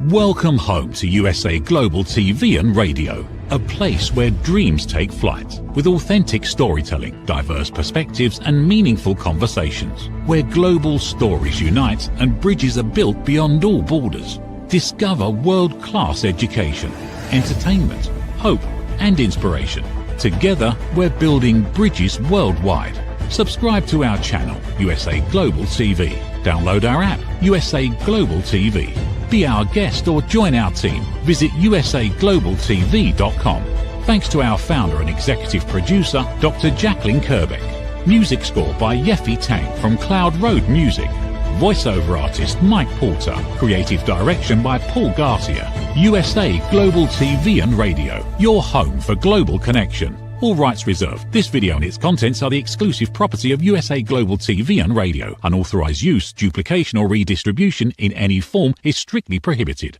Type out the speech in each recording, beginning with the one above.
Welcome home to USA Global TV and Radio, a place where dreams take flight, with authentic storytelling, diverse perspectives and meaningful conversations, where global stories unite and bridges are built beyond all borders. Discover world-class education, entertainment, hope and inspiration. Together, we're building bridges worldwide. Subscribe to our channel, USA Global TV. Download our app, USA Global TV. Be our guest or join our team. Visit usaglobaltv.com. Thanks to our founder and executive producer, Dr. Jacalyn Kerbeck. Music score by Yeffy Tang from Cloud Road Music. Voiceover artist Mike Porter. Creative direction by Paul Garcia. USA Global TV and Radio. Your home for global connection. All rights reserved. This video and its contents are the exclusive property of USA Global TV and Radio. Unauthorized use, duplication or redistribution in any form is strictly prohibited.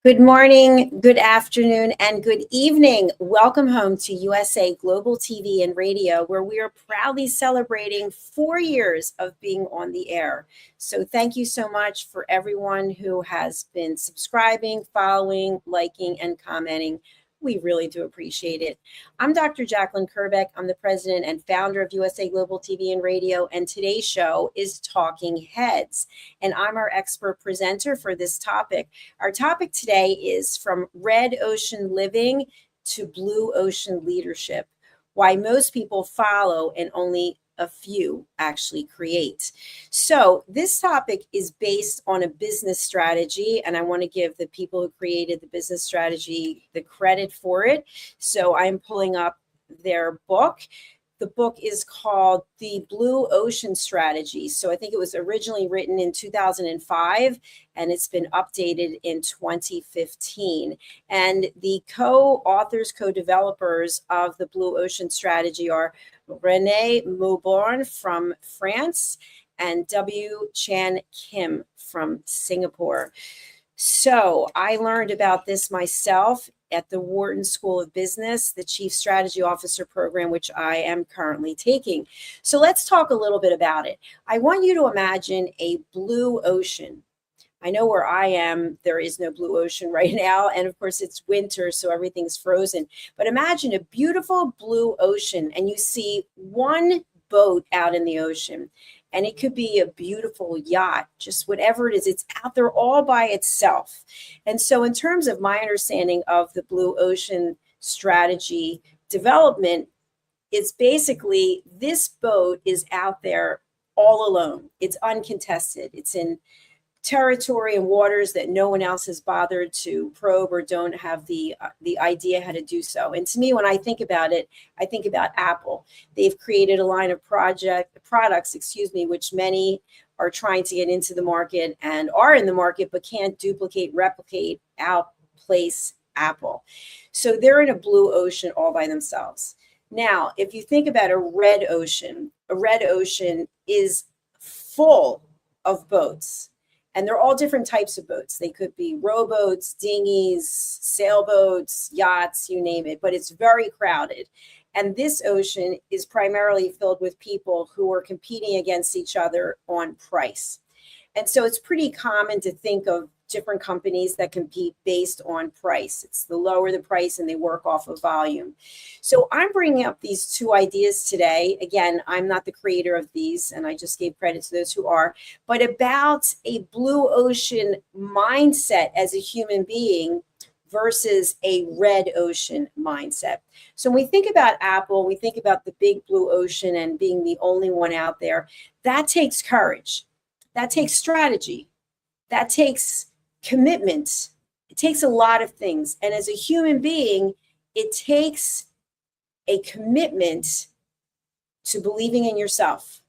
Good morning, good afternoon, and good evening. Welcome home to USA Global TV and Radio, where we are proudly celebrating 4 years of being on the air. So thank you so much for everyone who has been subscribing, following, liking, and commenting. We really do appreciate it. I'm Dr. Jacalyn Kerbeck. I'm the president and founder of USA Global TV and Radio, and today's show is Talking Heads, and I'm our expert presenter for this topic. Our topic today is From Red Ocean Living to Blue Ocean Leadership: Why Most People Follow and Only a few actually create. So this topic is based on a business strategy, and I want to give the people who created the business strategy the credit for it. So I'm pulling up their book. The book is called The Blue Ocean Strategy. So I think it was originally written in 2005, and it's been updated in 2015. And the co-authors, co-developers of the Blue Ocean Strategy are Renee Mauborgne from France and W. Chan Kim from Singapore. So I learned about this myself at the Wharton School of Business, the Chief Strategy Officer program, which I am currently taking. So let's talk a little bit about it. I want you to imagine a blue ocean. I know where I am, there is no blue ocean right now. And of course it's winter, so everything's frozen. But imagine a beautiful blue ocean and you see one boat out in the ocean. And it could be a beautiful yacht, just whatever it is, it's out there all by itself. And so in terms of my understanding of the Blue Ocean Strategy development, it's basically this boat is out there all alone. It's uncontested. It's in territory and waters that no one else has bothered to probe or don't have the idea how to do so. And to me, when I think about it, I think about Apple. They've created a line of products, which many are trying to get into the market and are in the market, but can't duplicate, replicate, outplace Apple. So they're in a blue ocean all by themselves. Now, if you think about a red ocean is full of boats. And they're all different types of boats. They could be rowboats, dinghies, sailboats, yachts, you name it, but it's very crowded. And this ocean is primarily filled with people who are competing against each other on price. And so it's pretty common to think of different companies that compete based on price. It's the lower the price and they work off of volume. So I'm bringing up these two ideas today. Again, I'm not the creator of these, and I just gave credit to those who are, but about a blue ocean mindset as a human being versus a red ocean mindset. So when we think about Apple, we think about the big blue ocean and being the only one out there. That takes courage. That takes strategy. That takes commitment. It takes a lot of things. And as a human being, it takes a commitment to believing in yourself.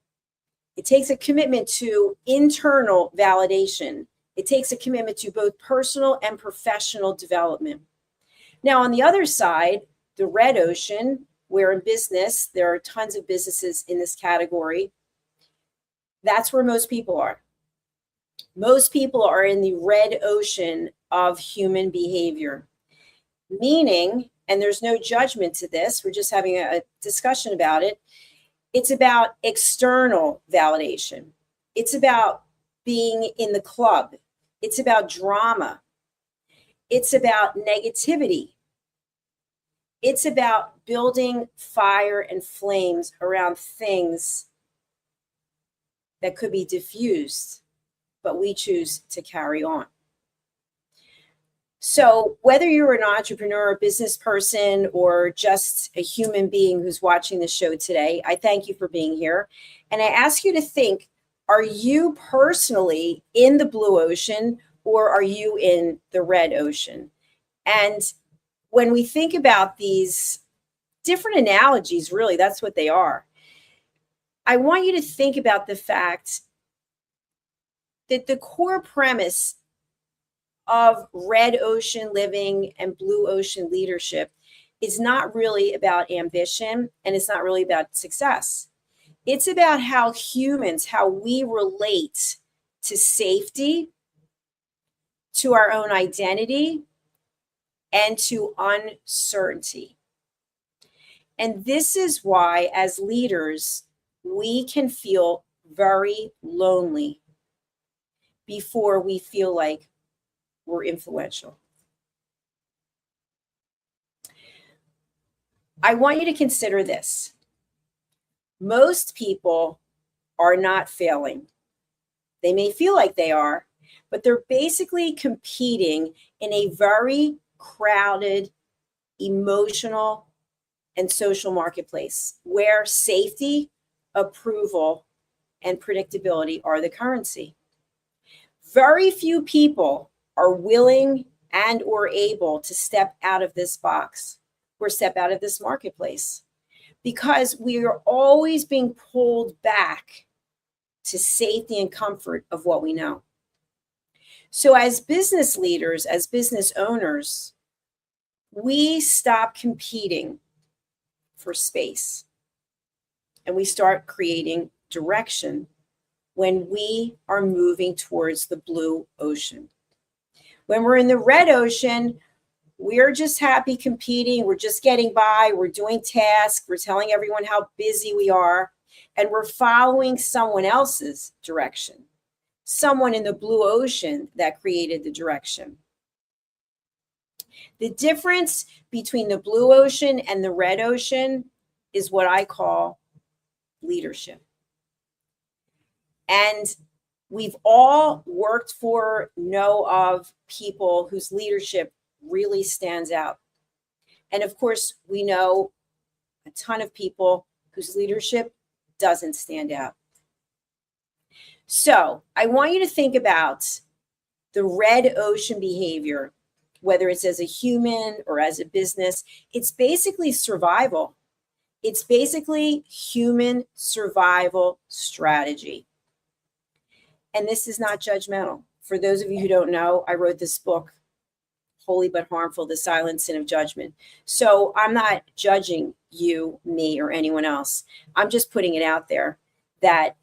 It takes a commitment to internal validation. It takes a commitment to both personal and professional development. Now, on the other side, the red ocean, where in business, there are tons of businesses in this category. That's where most people are. Most people are in the red ocean of human behavior, meaning, and there's no judgment to this, we're just having a discussion about it. It's about external validation. It's about being in the club. It's about drama. It's about negativity. It's about building fire and flames around things that could be diffused, but we choose to carry on. So whether you're an entrepreneur, a business person, or just a human being who's watching the show today, I thank you for being here. And I ask you to think, are you personally in the blue ocean or are you in the red ocean? And when we think about these different analogies, really, that's what they are. I want you to think about the fact that the core premise of red ocean living and blue ocean leadership is not really about ambition, and it's not really about success. It's about how humans, how we relate to safety, to our own identity, and to uncertainty. And this is why, as leaders, we can feel very lonely before we feel like we're influential. I want you to consider this. Most people are not failing. They may feel like they are, but they're basically competing in a very crowded, emotional, and social marketplace where safety, approval, and predictability are the currency. Very few people are willing and or able to step out of this box or step out of this marketplace because we are always being pulled back to safety and comfort of what we know. So as business leaders, as business owners, we stop competing for space and we start creating direction when we are moving towards the blue ocean. When we're in the red ocean, we're just happy competing. We're just getting by. We're doing tasks. We're telling everyone how busy we are. And we're following someone else's direction. Someone in the blue ocean that created the direction. The difference between the blue ocean and the red ocean is what I call leadership. And we've all worked for, know of people whose leadership really stands out. And of course, we know a ton of people whose leadership doesn't stand out. So I want you to think about the red ocean behavior, whether it's as a human or as a business. It's basically survival. It's basically human survival strategy. And this is not judgmental. For those of you who don't know, I wrote this book, Holy But Harmful, The Silent Sin of Judgment. So I'm not judging you, me, or anyone else. I'm just putting it out there that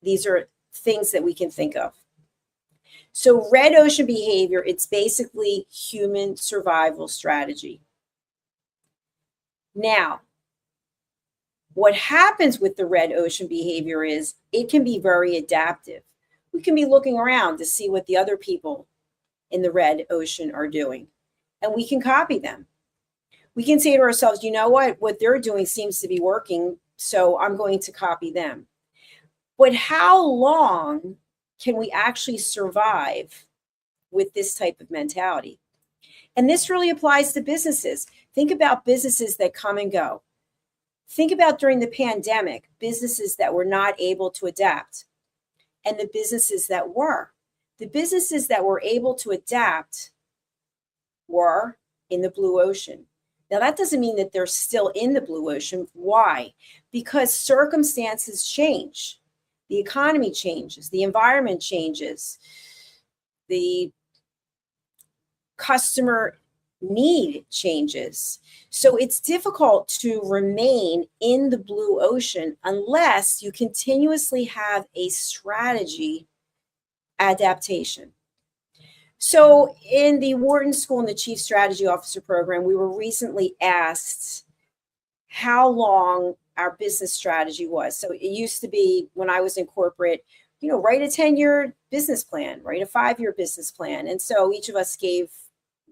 these are things that we can think of. So red ocean behavior, it's basically human survival strategy. Now, what happens with the red ocean behavior is it can be very adaptive. We can be looking around to see what the other people in the red ocean are doing, and we can copy them. We can say to ourselves, you know what they're doing seems to be working, so I'm going to copy them. But how long can we actually survive with this type of mentality? And this really applies to businesses. Think about businesses that come and go. Think about during the pandemic, businesses that were not able to adapt and the businesses that were. The businesses that were able to adapt were in the blue ocean. Now, that doesn't mean that they're still in the blue ocean. Why? Because circumstances change. The economy changes. The environment changes. The customer need changes. So it's difficult to remain in the blue ocean unless you continuously have a strategy adaptation. So in the Wharton School and the Chief Strategy Officer program, we were recently asked how long our business strategy was. So it used to be when I was in corporate, write a 10-year business plan, write a 5-year business plan. And so each of us gave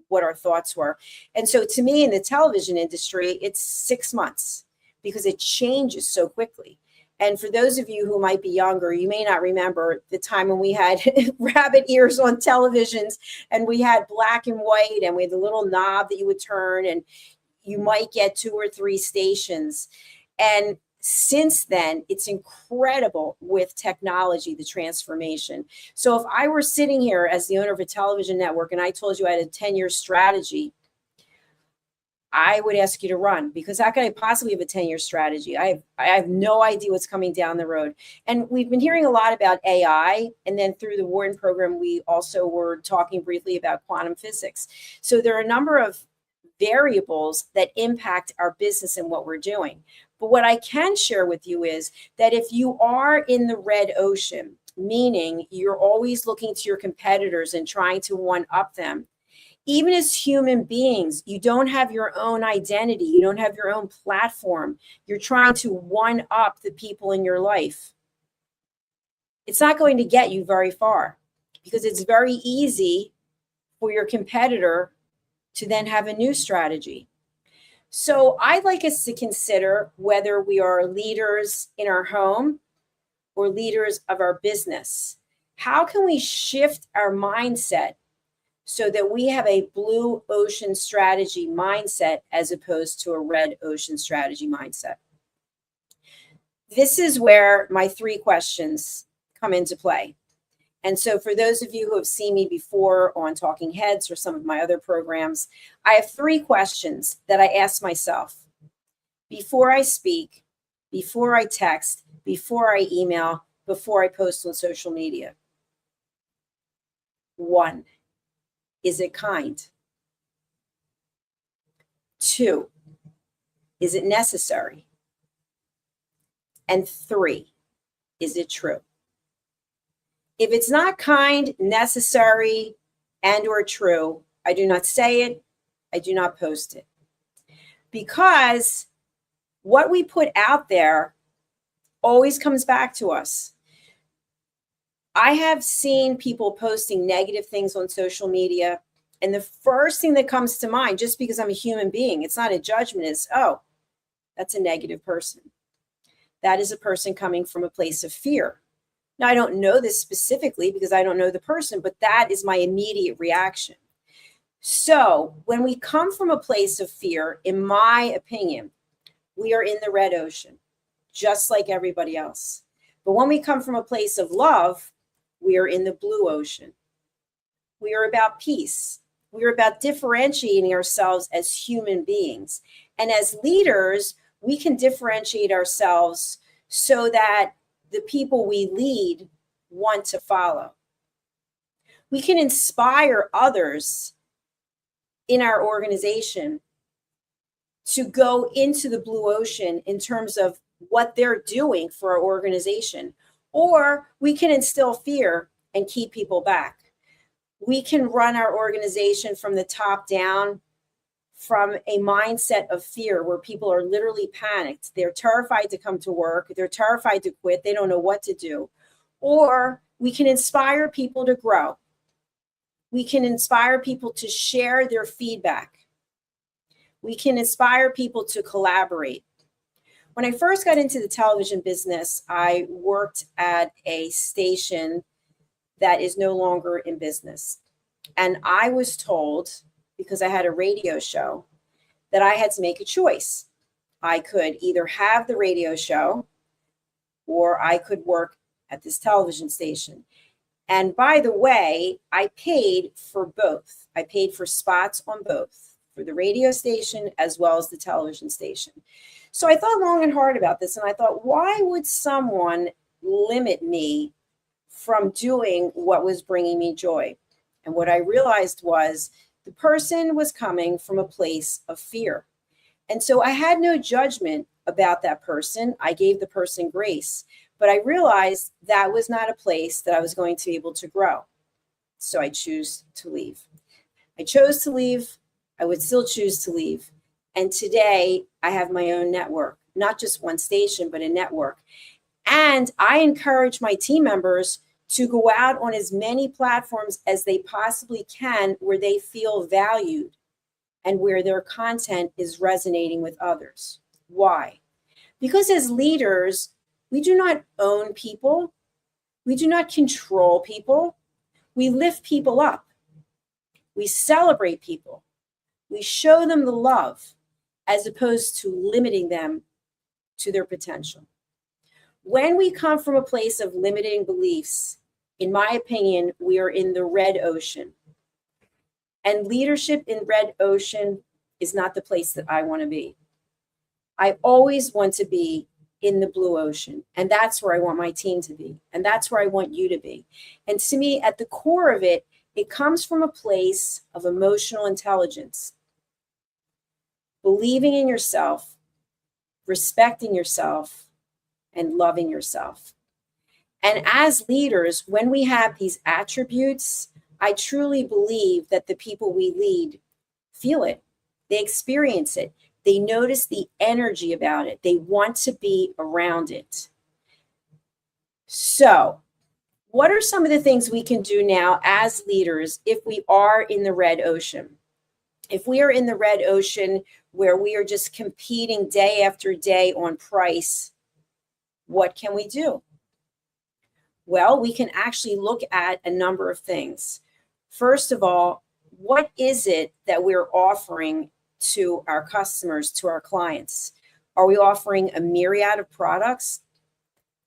what our thoughts were. And so to me, in the television industry, it's 6 months because it changes so quickly. And for those of you who might be younger, you may not remember the time when we had rabbit ears on televisions and we had black and white and we had the little knob that you would turn and you might get 2 or 3 stations. And since then, it's incredible with technology, the transformation. So if I were sitting here as the owner of a television network and I told you I had a 10-year strategy, I would ask you to run, because how could I possibly have a 10-year strategy? I have no idea what's coming down the road. And we've been hearing a lot about AI. And then through the Warren program, we also were talking briefly about quantum physics. So there are a number of variables that impact our business and what we're doing. But what I can share with you is that if you are in the red ocean, meaning you're always looking to your competitors and trying to one-up them, even as human beings, you don't have your own identity. You don't have your own platform. You're trying to one-up the people in your life. It's not going to get you very far, because it's very easy for your competitor to then have a new strategy. So I'd like us to consider whether we are leaders in our home or leaders of our business. How can we shift our mindset so that we have a blue ocean strategy mindset as opposed to a red ocean strategy mindset? This is where my 3 questions come into play. And so for those of you who have seen me before on Talking Heads or some of my other programs, I have 3 questions that I ask myself before I speak, before I text, before I email, before I post on social media. 1, is it kind? 2, is it necessary? And 3, is it true? If it's not kind, necessary, and or true, I do not say it, I do not post it. Because what we put out there always comes back to us. I have seen people posting negative things on social media, and the first thing that comes to mind, just because I'm a human being, it's not a judgment, is, oh, that's a negative person. That is a person coming from a place of fear. Now, I don't know this specifically because I don't know the person, but that is my immediate reaction. So when we come from a place of fear, in my opinion, we are in the red ocean, just like everybody else. But when we come from a place of love, we are in the blue ocean. We are about peace. We are about differentiating ourselves as human beings. And as leaders, we can differentiate ourselves so that the people we lead want to follow. We can inspire others in our organization to go into the blue ocean in terms of what they're doing for our organization. Or we can instill fear and keep people back. We can run our organization from the top down, from a mindset of fear where people are literally panicked. They're terrified to come to work. They're terrified to quit. They don't know what to do. Or we can inspire people to grow. We can inspire people to share their feedback. We can inspire people to collaborate. When I first got into the television business, I worked at a station that is no longer in business. And I was told, because I had a radio show, that I had to make a choice. I could either have the radio show or I could work at this television station. And by the way, I paid for both. I paid for spots on both, for the radio station as well as the television station. So I thought long and hard about this, and I thought, why would someone limit me from doing what was bringing me joy? And what I realized was the person was coming from a place of fear. And so I had no judgment about that person. I gave the person grace, but I realized that was not a place that I was going to be able to grow. So I chose to leave. I chose to leave. I would still choose to leave. And today I have my own network, not just one station, but a network. And I encourage my team members to go out on as many platforms as they possibly can where they feel valued and where their content is resonating with others. Why? Because as leaders, we do not own people. We do not control people. We lift people up. We celebrate people. We show them the love as opposed to limiting them to their potential. When we come from a place of limiting beliefs, in my opinion, we are in the red ocean. And leadership in red ocean is not the place that I want to be. I always want to be in the blue ocean. And that's where I want my team to be. And that's where I want you to be. And to me, at the core of it, it comes from a place of emotional intelligence, believing in yourself, respecting yourself, and loving yourself. And as leaders, when we have these attributes, I truly believe that the people we lead feel it. They experience it. They notice the energy about it. They want to be around it. So, what are some of the things we can do now as leaders if we are in the red ocean? If we are in the red ocean where we are just competing day after day on price, what can we do? Well, we can actually look at a number of things. First of all, what is it that we're offering to our customers, to our clients? Are we offering a myriad of products?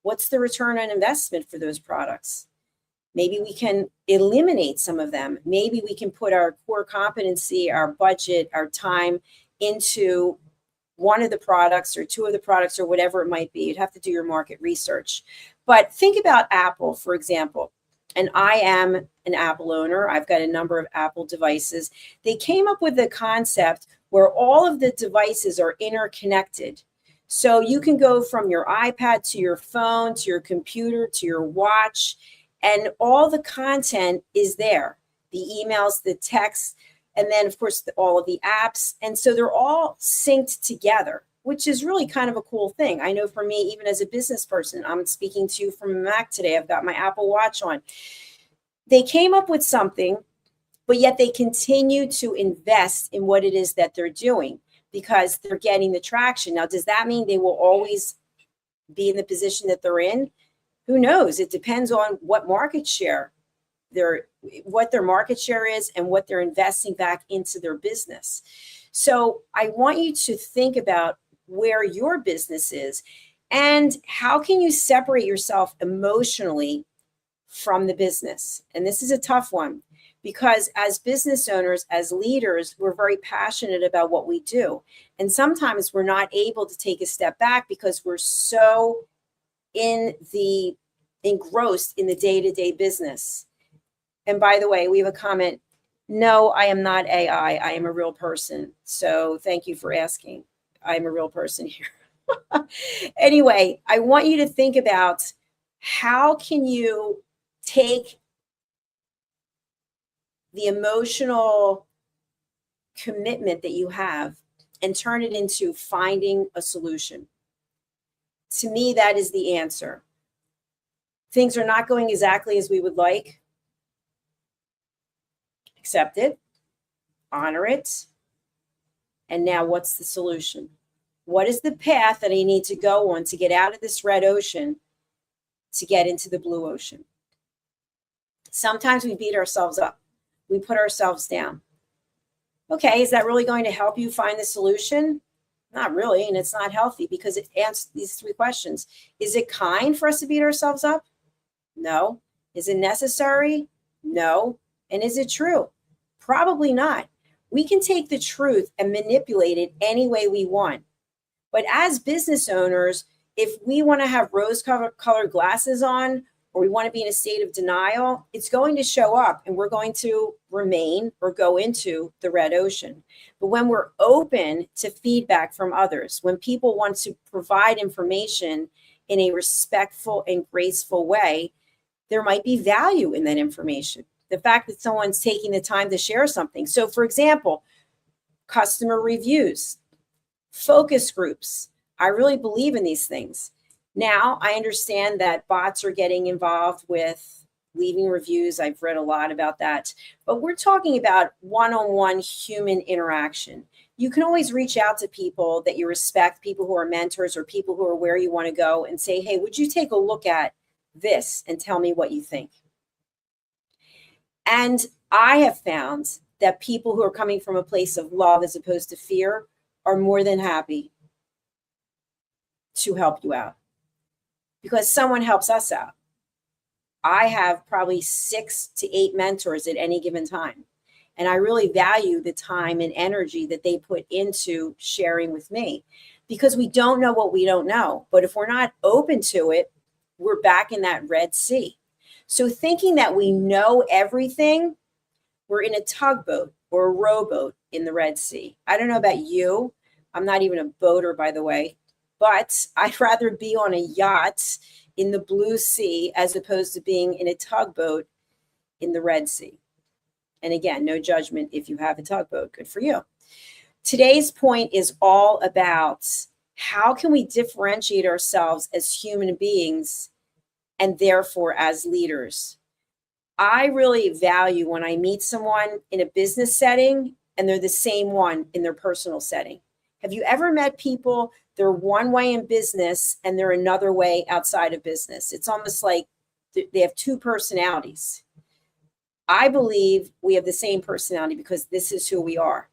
What's the return on investment for those products? Maybe we can eliminate some of them. Maybe we can put our core competency, our budget, our time into one of the products or two of the products or whatever it might be. You'd have to do your market research. But think about Apple, for example. And I am an Apple owner. I've got a number of Apple devices. They came up with a concept where all of the devices are interconnected. So you can go from your iPad to your phone, to your computer, to your watch, and all the content is there. The emails, the texts, and then, of course, all of the apps. And so they're all synced together, which is really kind of a cool thing. I know for me, even as a business person, I'm speaking to you from a Mac today. I've got my Apple Watch on. They came up with something, but yet they continue to invest in what it is that they're doing because they're getting the traction. Now, does that mean they will always be in the position that they're in? Who knows? It depends on what market share what their market share is and what they're investing back into their business. So I want you to think about where your business is and how can you separate yourself emotionally from the business. And this is a tough one because as business owners, as leaders, we're very passionate about what we do. And sometimes we're not able to take a step back because we're so engrossed in the day-to-day business. And by the way, we have a comment. No, I am not AI. I am a real person. So thank you for asking. I'm a real person here. Anyway, I want you to think about how can you take the emotional commitment that you have and turn it into finding a solution. To me, that is the answer. Things are not going exactly as we would like. Accept it, honor it, and now what's the solution? What is the path that I need to go on to get out of this red ocean to get into the blue ocean? Sometimes we beat ourselves up. We put ourselves down. Okay, is that really going to help you find the solution? Not really, and it's not healthy because it answers these three questions. Is it kind for us to beat ourselves up? No. Is it necessary? No. And is it true? Probably not. We can take the truth and manipulate it any way we want. But as business owners, if we want to have rose-colored glasses on, or we want to be in a state of denial, it's going to show up and we're going to remain or go into the red ocean. But when we're open to feedback from others, when people want to provide information in a respectful and graceful way, there might be value in that information. The fact that someone's taking the time to share something. So for example, customer reviews, focus groups. I really believe in these things. Now, I understand that bots are getting involved with leaving reviews. I've read a lot about that. But we're talking about one-on-one human interaction. You can always reach out to people that you respect, people who are mentors or people who are where you want to go, and say, hey, would you take a look at this and tell me what you think? And I have found that people who are coming from a place of love as opposed to fear are more than happy to help you out, because someone helps us out. I have probably 6 to 8 mentors at any given time. And I really value the time and energy that they put into sharing with me, because we don't know what we don't know. But if we're not open to it, we're back in that Red Sea. So thinking that we know everything, we're in a tugboat or a rowboat in the Red Sea. I don't know about you. I'm not even a boater, by the way, but I'd rather be on a yacht in the blue sea as opposed to being in a tugboat in the Red Sea. And again, no judgment if you have a tugboat, good for you. Today's point is all about how can we differentiate ourselves as human beings and therefore as leaders. I really value when I meet someone in a business setting and they're the same one in their personal setting. Have you ever met people, they're one way in business and they're another way outside of business? It's almost like they have 2 personalities. I believe we have the same personality because this is who we are.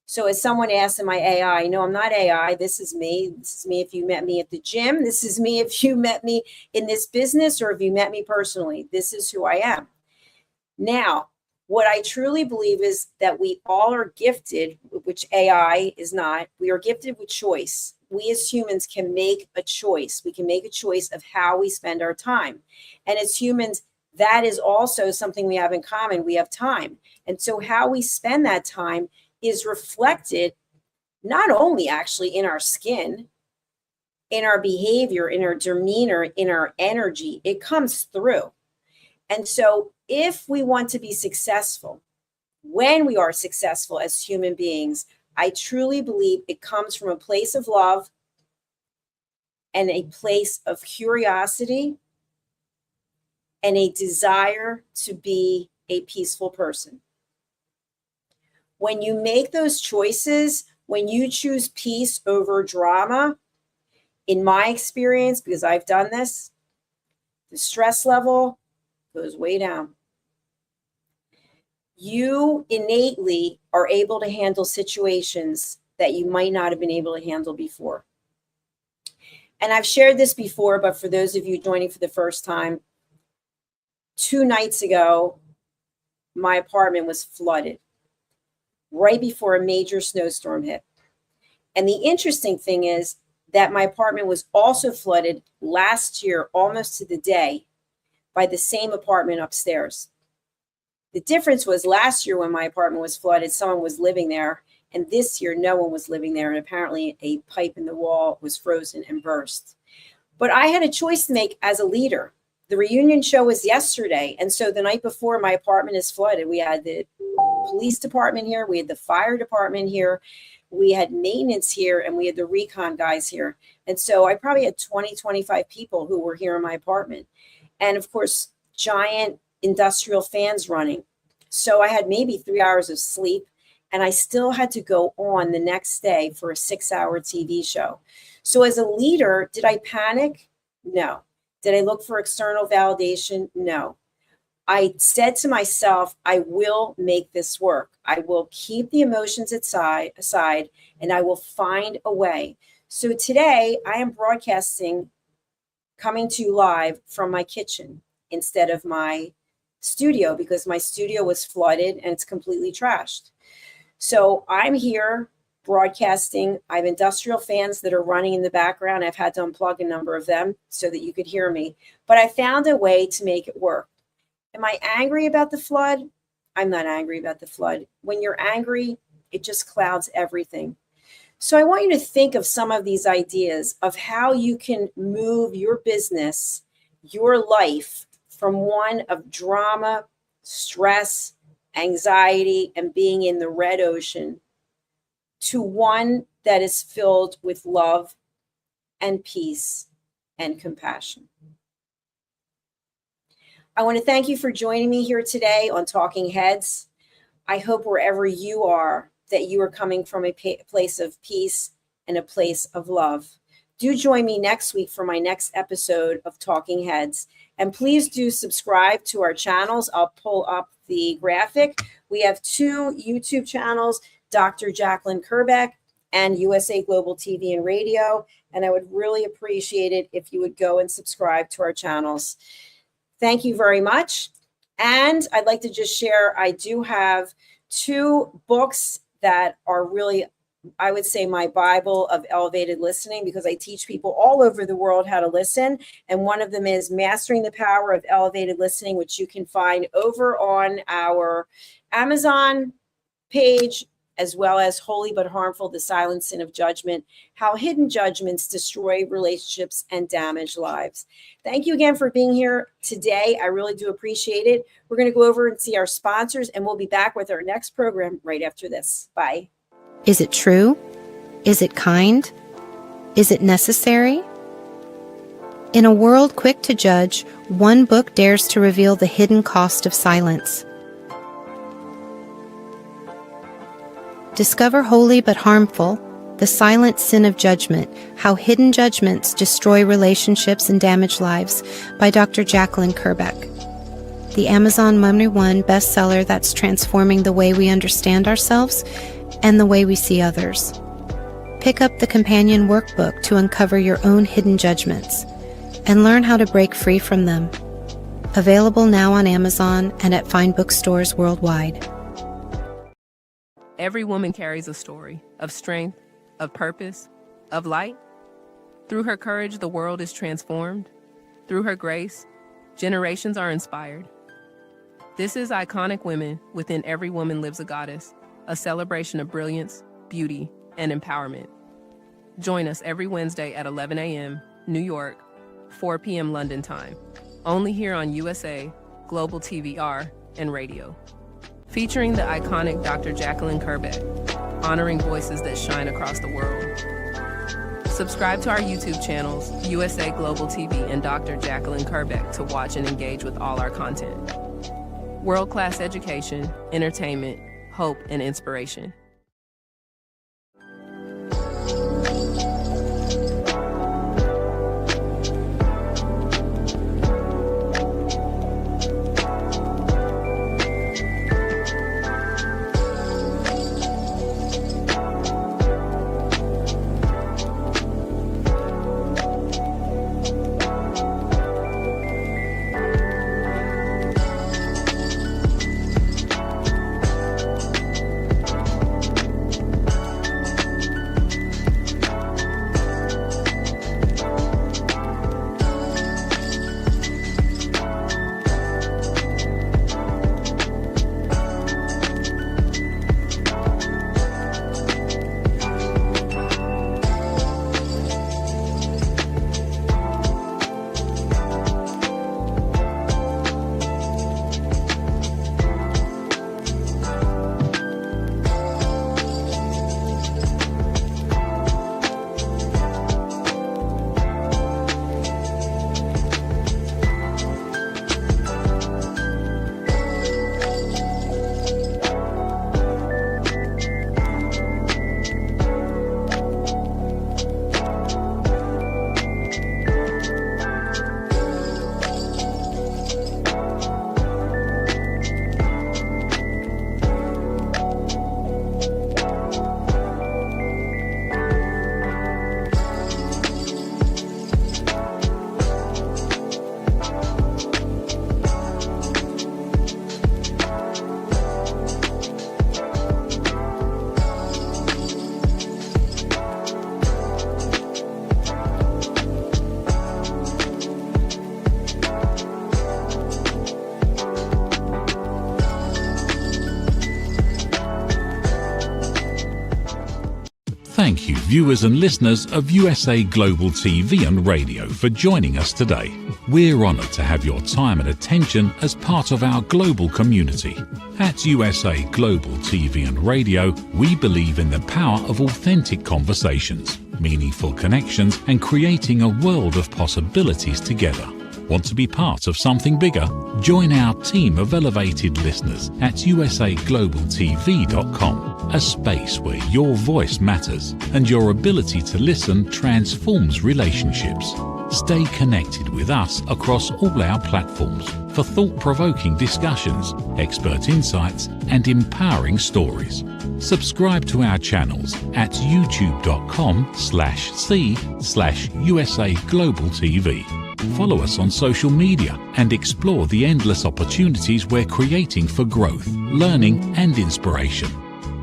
So as someone asked in my AI, no, I'm not AI. This is me. This is me if you met me at the gym. This is me if you met me in this business, or if you met me personally. This is who I am. Now, what I truly believe is that we all are gifted, which AI is not. We are gifted with choice. We as humans can make a choice. We can make a choice of how we spend our time. And as humans, that is also something we have in common. We have time. And so how we spend that time is reflected not only actually in our skin, in our behavior, in our demeanor, in our energy. It comes through. And so if we want to be successful, when we are successful as human beings, I truly believe it comes from a place of love and a place of curiosity and a desire to be a peaceful person. When you make those choices, when you choose peace over drama, in my experience, because I've done this, the stress level goes way down. You innately are able to handle situations that you might not have been able to handle before. And I've shared this before, but for those of you joining for the first time, 2 nights ago, my apartment was flooded right before a major snowstorm hit. And the interesting thing is that my apartment was also flooded last year, almost to the day, by the same apartment upstairs. The difference was last year when my apartment was flooded, someone was living there, and this year no one was living there, and apparently a pipe in the wall was frozen and burst. But I had a choice to make as a leader. The reunion show was yesterday, and so the night before my apartment is flooded, we had the police department here, we had the fire department here, we had maintenance here, and we had the recon guys here. And so I probably had 20, 25 people who were here in my apartment. And of course, giant industrial fans running. So I had maybe 3 hours of sleep, and I still had to go on the next day for a 6-hour TV show. So as a leader, did I panic? No. Did I look for external validation? No. I said to myself, I will make this work. I will keep the emotions aside, and I will find a way. So today I am broadcasting, coming to you live from my kitchen instead of my studio, because my studio was flooded and it's completely trashed. So I'm here broadcasting. I have industrial fans that are running in the background. I've had to unplug a number of them so that you could hear me, but I found a way to make it work. Am I angry about the flood? I'm not angry about the flood. When you're angry, it just clouds everything. So I want you to think of some of these ideas of how you can move your business, your life, from one of drama, stress, anxiety, and being in the red ocean to one that is filled with love and peace and compassion. I want to thank you for joining me here today on Talking Heads. I hope wherever you are, that you are coming from a place of peace and a place of love. Do join me next week for my next episode of Talking Heads. And please do subscribe to our channels. I'll pull up the graphic. We have 2 YouTube channels, Dr. Jacalyn Kerbeck and USA Global TV and Radio. And I would really appreciate it if you would go and subscribe to our channels. Thank you very much. And I'd like to just share, I do have 2 books that are really, I would say, my Bible of elevated listening, because I teach people all over the world how to listen. And one of them is Mastering the Power of Elevated Listening, which you can find over on our Amazon page, as well as Holy But Harmful, The Silent Sin of Judgment, How Hidden Judgments Destroy Relationships and Damage Lives. Thank you again for being here today. I really do appreciate it. We're going to go over and see our sponsors, and we'll be back with our next program right after this. Bye. Is it true? Is it kind? Is it necessary? In a world quick to judge, one book dares to reveal the hidden cost of silence. Discover Holy But Harmful, The Silent Sin of Judgment, How Hidden Judgments Destroy Relationships and Damage Lives by Dr. Jacalyn Kerbeck. The Amazon #1 bestseller that's transforming the way we understand ourselves and the way we see others. Pick up the companion workbook to uncover your own hidden judgments and learn how to break free from them. Available now on Amazon and at fine bookstores worldwide. Every woman carries a story of strength, of purpose, of light. Through her courage, the world is transformed. Through her grace, generations are inspired. This is Iconic Women. Within Every Woman Lives a Goddess, a celebration of brilliance, beauty, and empowerment. Join us every Wednesday at 11 a.m. New York, 4 p.m. London time, only here on USA, Global TVR, and Radio. Featuring the iconic Dr. Jacalyn Kerbeck, honoring voices that shine across the world. Subscribe to our YouTube channels, USA Global TV and Dr. Jacalyn Kerbeck, to watch and engage with all our content. World-class education, entertainment, hope, and inspiration. Thank you, viewers and listeners of USA Global TV and Radio, for joining us today. We're honoured to have your time and attention as part of our global community. At USA Global TV and Radio, we believe in the power of authentic conversations. meaningful connections and creating a world of possibilities together. Want to be part of something bigger? Join our team of elevated listeners at usaglobaltv.com, a space where your voice matters and your ability to listen transforms relationships. Stay connected with us across all our platforms for thought-provoking discussions, expert insights, and empowering stories. Subscribe to our channels at youtube.com/c/USA Global TV. Follow us on social media and explore the endless opportunities we're creating for growth, learning, and inspiration.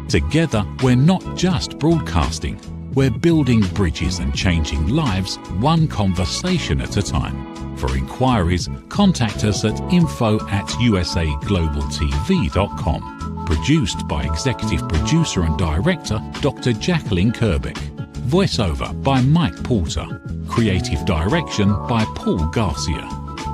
Together, we're not just broadcasting, we're building bridges and changing lives one conversation at a time. For inquiries, contact us at info@usaglobaltv.com. Produced by Executive Producer and Director Dr. Jacalyn Kerbeck. Voiceover by Mike Porter. Creative direction by Paul Garcia.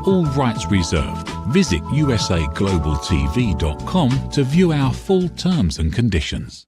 All rights reserved. Visit usaglobaltv.com to view our full terms and conditions.